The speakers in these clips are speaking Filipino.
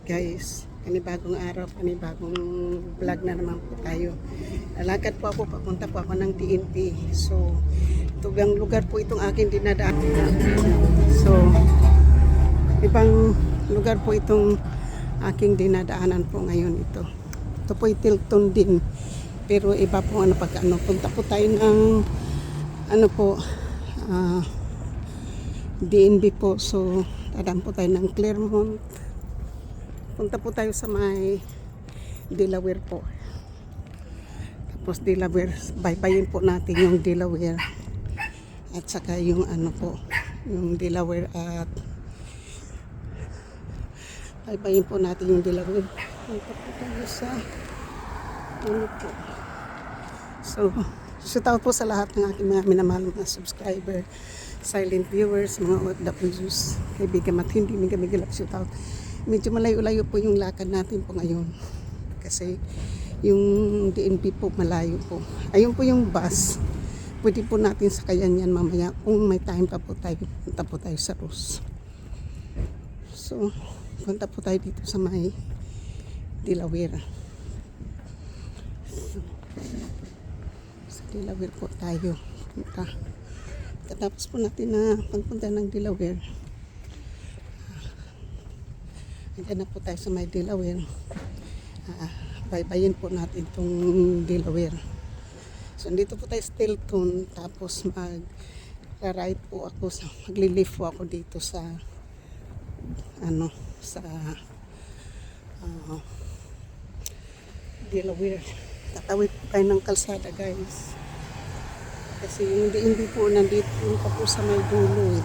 guys, panibagong araw, panibagong vlog na naman po tayo. Lalakad po ako, papunta po ako ng TNT. So, tugang lugar po itong aking dinadaan. So, ibang lugar po itong aking dinadaanan po ngayon ito. Ito po Tilton din. Pero iba po punta po tayo ng DNB po. So, dadaan po tayo ng Claremont. Punta po tayo sa may Delaware po. Tapos Delaware, baybayin po natin yung Delaware. At saka yung yung Delaware at baybayin po natin yung Delaware. Punta po tayo sa po. So, shout out po sa lahat ng aking mga minamahal mga subscriber, silent viewers, mga OFWs, kaibigan at hindi kami galap shout out. Medyo malayo-layo po yung lakad natin po ngayon. Kasi yung DNB po malayo po. Ayun po yung bus. Pwede po natin sakayan yan mamaya. Kung may time pa po tayo, punta po tayo sa Ross. So, punta po tayo dito sa may Delaware. So, sa Delaware po tayo punta. Katapos po natin na pagpunta ng Delaware, andyan na po tayo sa may Delaware. Baybayin po natin itong Delaware. So, dito po tayo sa Tilton. Tapos mag-ride po ako, magli-lift po ako dito sa Delaware. Tatawid po tayo ng kalsada, guys. Kasi yung DNB po nandito pa po sa may dulo eh.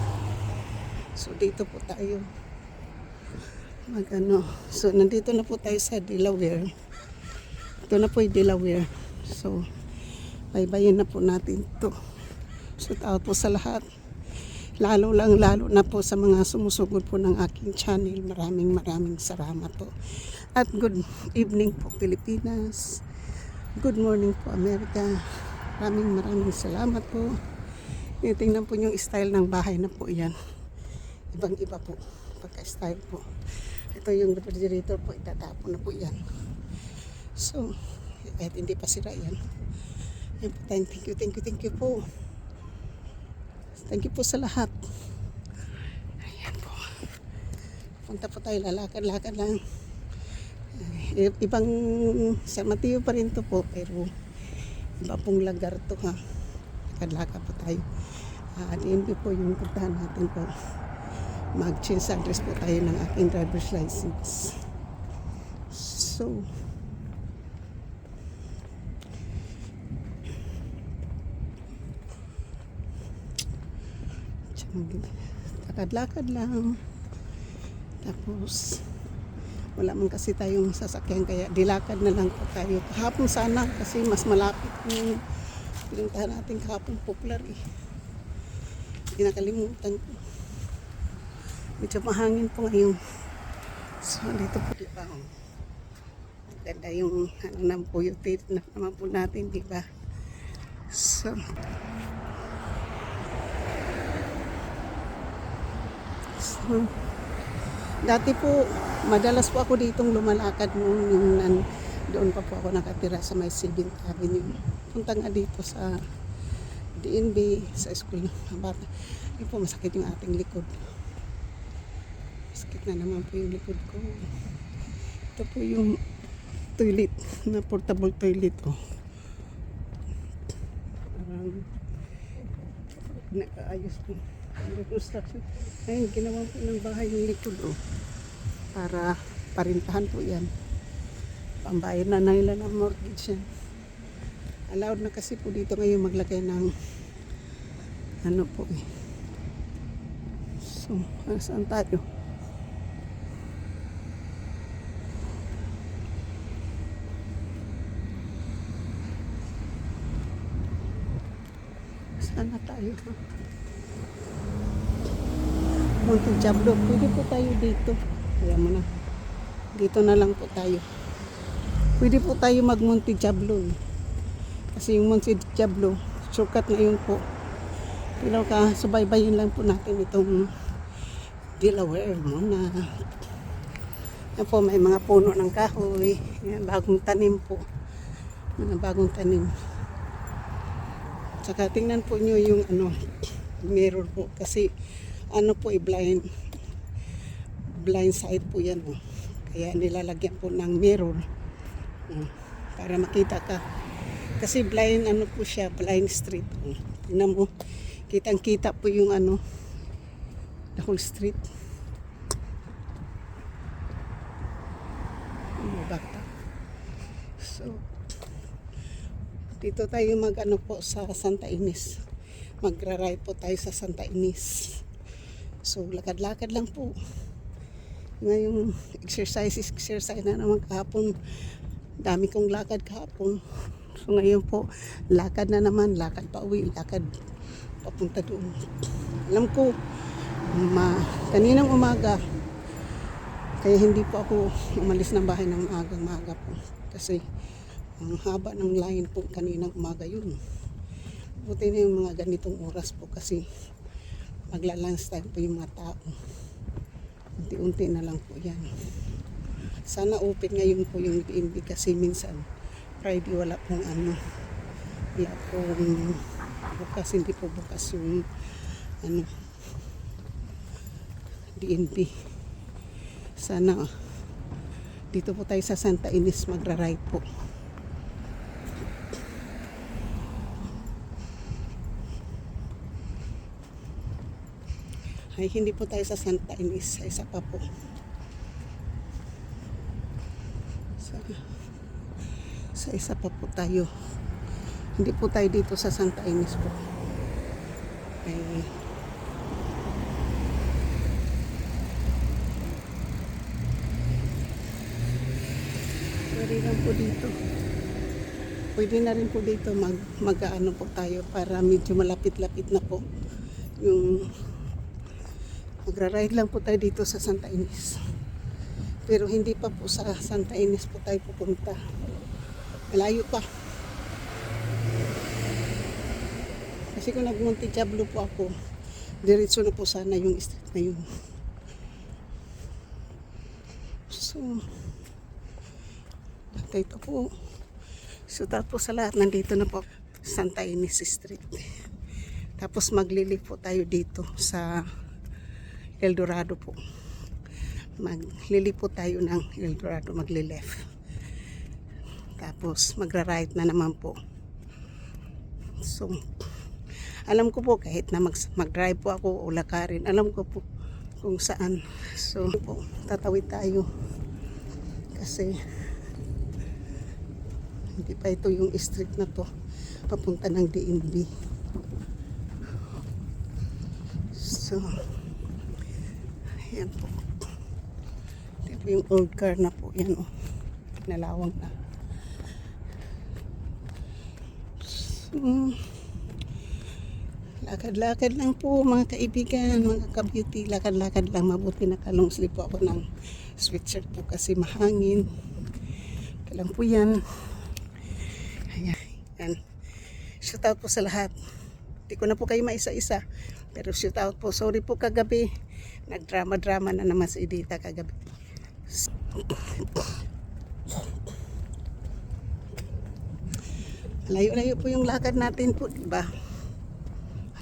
So, dito po tayo So, nandito na po tayo sa Delaware. Ito na po yung Delaware. So, baybayin na po natin ito. Shout out po sa lahat. Lalo na po sa mga sumusugod po ng aking channel. Maraming salamat po. At good evening po Pilipinas. Good morning po Amerika. Maraming salamat po. Tingnan po yung style ng bahay na po yan. Ibang iba po. Pagka-style po. Ito yung refrigerator po. Itatapon na po yan. So, kahit hindi pa sira yan. Yan po tayo. Thank you po. Thank you po sa lahat. Ayan po. Punta po tayo. Lalakad lang. Ibang San Mateo pa rin to po. Pero iba pong lugar to ha. Lakad po tayo. DNB po yung puntahan natin po. Mag-change address po tayo ng aking driver's license. So, lakad lang. Tapos, wala man kasi tayong sasakyan kaya dilakad na lang po tayo. Kahapon sana kasi mas malapit yung pinuntahan natin kahapon Poplar eh. Hindi nakalimutan ko. Medyo mahangin po ngayon. So, dito po diba? Ganda yung ng puyutit na naman po natin, diba? So, dati po, madalas po ako ditong lumalakad nung doon pa po ako nakatira sa may 7th Avenue. Punta nga dito sa DNB, sa school ng bata. Yun po, masakit yung ating likod. Masakit na naman po yung likod ko. Ito po yung toilet, na portable toilet ko. Nakaayos po. Reconstruction. Ayun, ginawa po ng bahay yung likod para parintahan po yan. Pambayad na nila ng mortgage yan. Allowed na kasi po dito ngayon maglagay ng po eh. So, saan tayo? Saan na tayo? Monte Diablo. Pwede po tayo dito. Kaya mo na. Dito na lang po tayo. Pwede po tayo mag Monte Diablo. Kasi yung Monte Diablo, shortcut na yun po. Pero subaybayin lang po natin itong Delaware muna. Yan po, may mga puno ng kahoy. Yan, bagong tanim po. Mga bagong tanim. Tsaka tingnan po nyo yung mirror po. Kasi po blind side po yan. Kaya nilalagyan po ng mirror. Para makita ka. Kasi blind po siya, blind street. Tingnan mo, kitang kita po yung the whole street. Bata. So, dito tayo po sa Santa Ines. Magra-ride po tayo sa Santa Ines. So, lakad-lakad lang po. Ngayong exercise na naman kahapon. Dami kong lakad kahapon. So, ngayon po, lakad na naman. Lakad pa uwi. Lakad papunta doon. Alam ko, kaninang umaga, kaya hindi po ako umalis ng bahay ng maaga po. Kasi ang haba ng line po kaninang umaga yun. Buti na yung mga ganitong oras po kasi magla-lunch time po yung mga tao. Unti-unti na lang po yan. Sana open ngayon po yung B&B kasi minsan Friday wala pong wala pong bukas, hindi po bukas yung B&B. Sana dito po tayo sa Santa Ines magra-ride po. Ay, hindi po tayo sa Santa Ines, isa pa po. Sa isa pa po tayo. Hindi po tayo dito sa Santa Ines po. Ay, pwede na rin po dito mag-ano po tayo para medyo malapit-lapit na po yung magra-ride lang po tayo dito sa Santa Ines, pero hindi pa po sa Santa Ines po tayo pupunta, malayo pa kasi kung nag-Monte Diablo po ako diretso na po sana yung street na yun. So ito po. So tapos sa lahat nandito na po Santa Ines Street. Tapos maglilip po tayo dito sa El Dorado po. Maglilip po tayo ng El Dorado, magli-left. Tapos magra-right na naman po. So alam ko po kahit na mag-drive po ako o lakarin, alam ko po kung saan. So po, tatawid tayo. Kasi hindi pa ito yung street na to papunta ng D&B. So yan po, ito po yung old car na po yan, nalawang na. So lakad-lakad lang po mga kaibigan, mga ka-beauty, lakad-lakad lang. Mabuti na long sleeve po ako ng sweatshirt po kasi mahangin. Kailang po yan. Ayan. Shout out po sa lahat. Hindi ko na po kayo maisa-isa. Pero shout out po. Sorry po kagabi. Nagdrama-drama na naman si Edita kagabi. Layo-layo po yung lakad natin po, diba?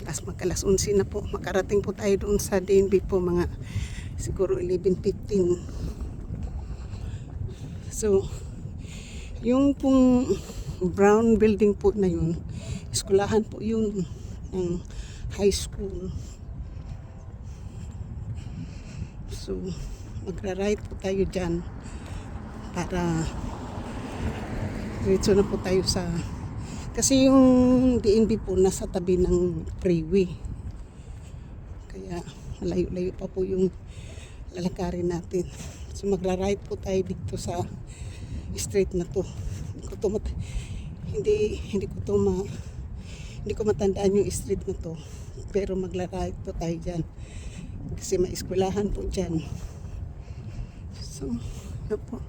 Magkalas 11 na po. Makarating po tayo doon sa D&B po mga siguro 11:15. So, yung pong brown building po na yun, eskulahan po yun ng high school. So magra-ride po tayo dyan para diretso na po tayo sa, kasi yung D&B po nasa tabi ng freeway, kaya malayo-layo pa po yung lalakarin natin. So magra-ride po tayo dito sa street na to. Hindi ko matandaan yung street na to, pero magla-ride po tayo dyan kasi may eskwelahan po dyan. So yun po,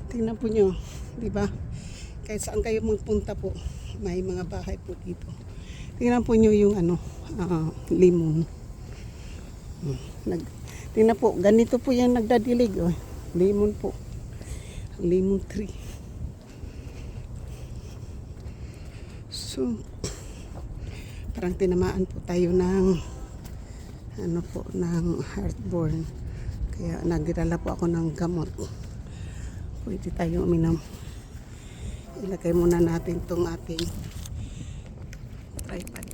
tingnan po nyo, diba? Kahit saan kayo magpunta po, may mga bahay po dito. Tingnan po nyo yung limon. Tingnan po, ganito po yan nagdadilig. lemon po. Lemon tree. So, parang tinamaan po tayo ng ng heartburn. Kaya nagdala po ako ng gamot. Pwede tayo uminom. Ilagay muna natin tong ating tripod.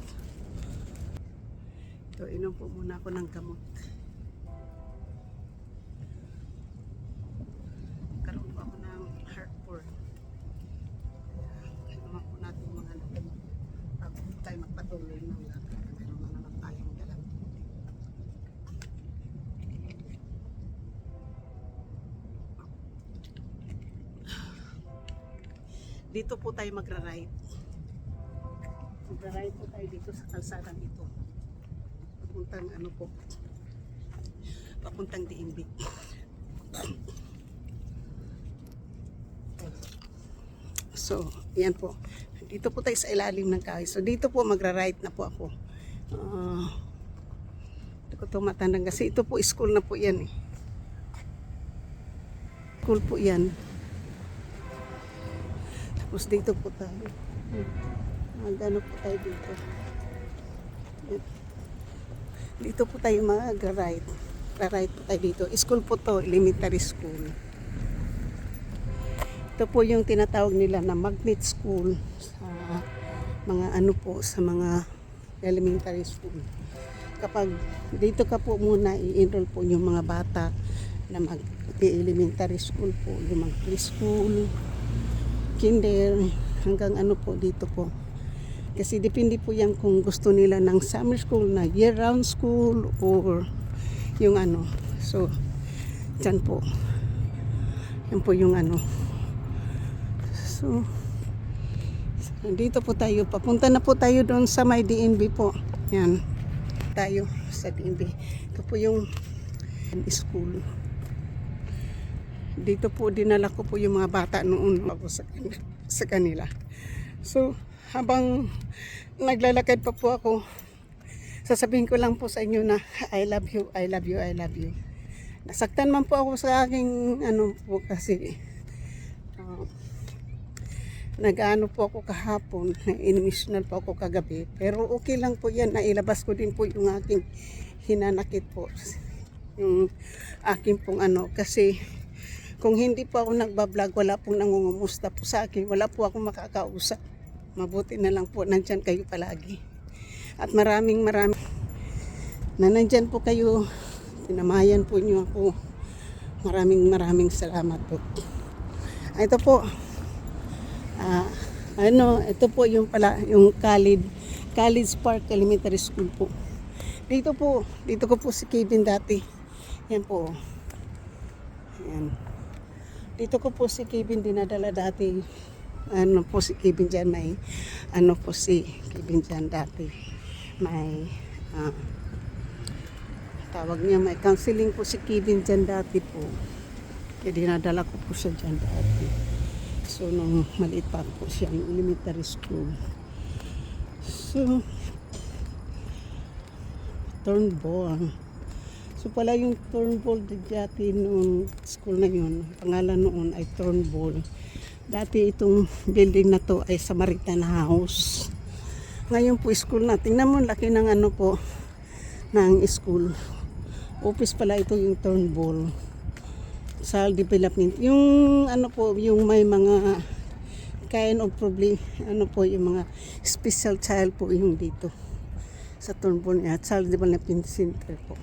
So, inom po muna ako ng gamot. Karoon po ako ng heartburn. Inuman po natin mga natin. Bago tayo magpatuloy ng lakad. Meron na naman tayong dalang. Dito po tayo magra-ride. Magra-ride po tayo dito sa kalsadang ito. Papuntang papuntang DMB. So, yan po. Dito po tayo sa ilalim ng kahoy. So, dito po magra-ride na po ako. Hindi ko ito matandang kasi ito po school na po yan eh. School po yan. Tapos dito po tayo. Magano po tayo dito. Yan. Dito po tayo mag-ride. Ride po tayo dito. School po to, elementary school. Ito po yung tinatawag nila na magnet school sa mga sa mga elementary school. Kapag dito ka po muna i-enroll po yung mga bata na mag-elementary school po, yung mag-preschool, kinder, hanggang po dito po. Kasi depende po yan kung gusto nila ng summer school na year-round school or yung So, dyan po. Yan po yung So, dito po tayo. Papunta na po tayo doon sa may DNB po. Yan. Tayo sa DNB. Ito po yung school. Dito po dinala ko po yung mga bata noon ako sa kanila. So, habang naglalakad pa po ako, sasabihin ko lang po sa inyo na I love you, I love you, I love you. Nasaktan man po ako sa aking po kasi nag-ano po ako kahapon, emotional po ako kagabi, pero okay lang po yan, nailabas ko din po yung aking hinanakit po, yung aking pong kasi kung hindi po ako nagbablog, wala pong nangungumusta po sa akin, wala po akong makakausap. Mabuti na lang po, nandyan kayo palagi. At maraming na nandyan po kayo, tinamayan po niyo ako. Maraming salamat po. Ito po, ito po yung College Park Elementary School po. Dito ko po si Kevin dati. Yan po. Yan. Dito ko po si Kevin dinadala dati. Po si Kevin dyan may po si Kevin dyan dati may tawag niya, may counseling po si Kevin dyan dati po, kaya dinadala ko po siya dyan dati. So nung maliit pa po siya ng elementary school. So Turnbull. So pala yung Turnbull dati nung school na yun, pangalan noon ay Turnbull. Dati itong building na to ay Samaritan House. Ngayon po school na. Tingnan mo, laki ng po ng school. Office pala ito yung Turnbull. Child Development. Yung po, yung may mga kind of problem, po, yung mga special child po yung dito. Sa Turnbull niya, Child Development Center po.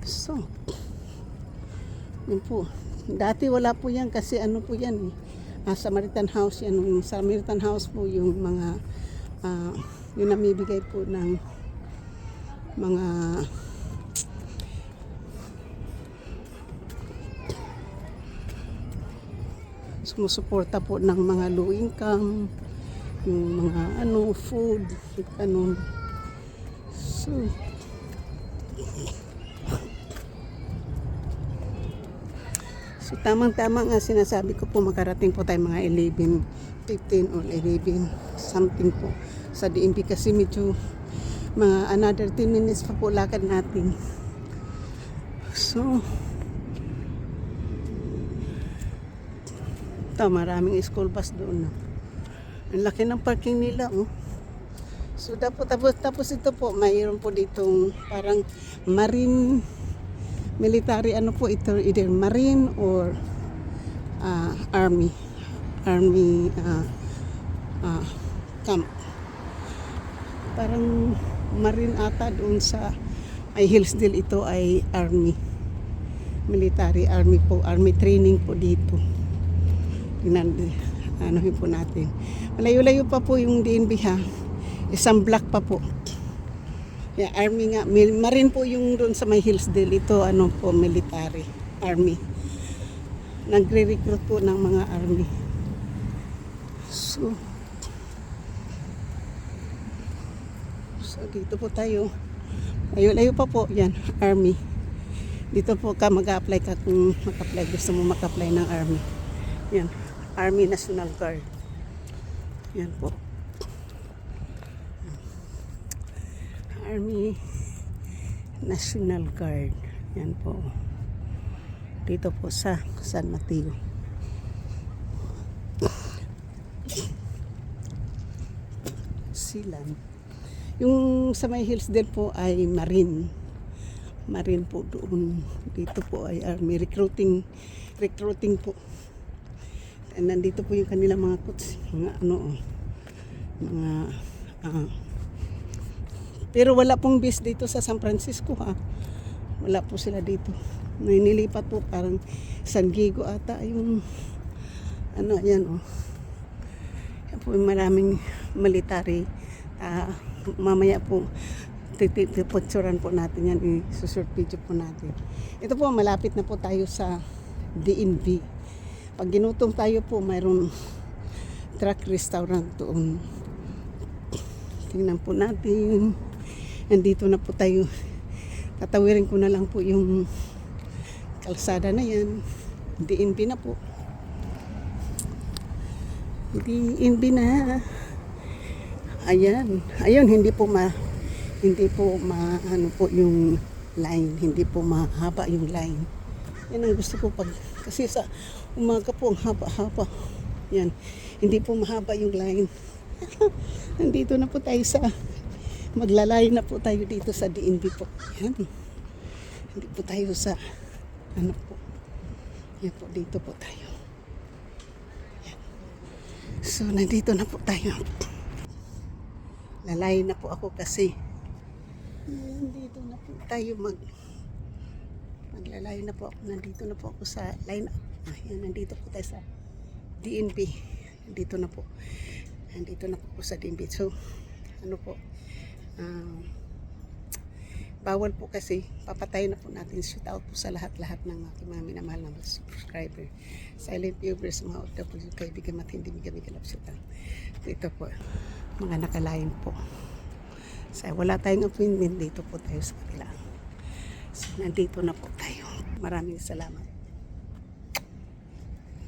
So, yun po. Dati wala po yan kasi po yan Samaritan House yan. Yung Samaritan House po yung mga yung namibigay po ng mga sumusuporta po ng mga low income, yung mga food, So tamang-tama nga sinasabi ko po, makarating po tayo mga 11:15 or 11 something po sa DMV kasi medyo mga another 10 minutes pa po lakad natin. So Ito, maraming school bus doon. No? Ang laki ng parking nila. Oh. So tapos ito po, mayroon po ditong parang marine military ano po ito, either marine or army camp. Parang marine ata doon sa ay Hillsdale, ito ay army. Military army po, army training po dito. Anohin po natin. Malayo-layo pa po yung DNB ha. Isang block pa po. Yeah, army nga. Marine po yung doon sa may Hillsdale. Ito ano po, military. Army. Nagre-recruit po ng mga army. So dito po tayo. Layo-layo pa po. Yan, army. Dito po ka mag-a-apply ka kung gusto mo mag-apply ng army. Yan, Army National Guard. Yan po. Army National Guard. Yan po. Dito po sa San Mateo. Silan. Yung sa may Hillsdale po ay Marine. Marine po doon. Dito po ay Army. Recruiting po. And nandito po yung kanilang mga coach. Pero wala pong base dito sa San Francisco ha. Wala po sila dito. Nilipat po parang San Diego ata yung yan oh. Yan po yung maraming military. Mamaya po picturean po natin yan, i-short video po natin. Ito po, malapit na po tayo sa DNB. Pag ginutom tayo po, mayroong truck restaurant doon. Tingnan po natin. Nandito na po tayo. Tatawirin ko na lang po yung kalsada na yan. DNB na po. DNB na. Ayan. Ayun, hindi po ano po yung line. Hindi po mahaba yung line. Yan ang gusto ko kasi sa umaga po ang haba-haba. Yan. Hindi po mahaba yung line. Nandito na po tayo maglalay na po tayo dito sa DNB po. Yan. Hindi po tayo sa po. Yan po, dito po tayo. Yan. So, nandito na po tayo. Lalay na po ako kasi nandito na po tayo maglalay na po ako. Nandito na po ako sa line up. Yan, nandito po tayo sa DNB. Nandito na po ako sa DNB. So, bawal po kasi papatay na po natin. Shoot out po sa lahat-lahat ng mga minamahal na subscriber. Silent viewers, mga OFW, kaibigan, matindi, biga-biga, lapsutan. Dito po, mga nakalain po. So, wala tayong appointment, dito po tayo sa kabila. So, nandito na po tayo. Maraming salamat.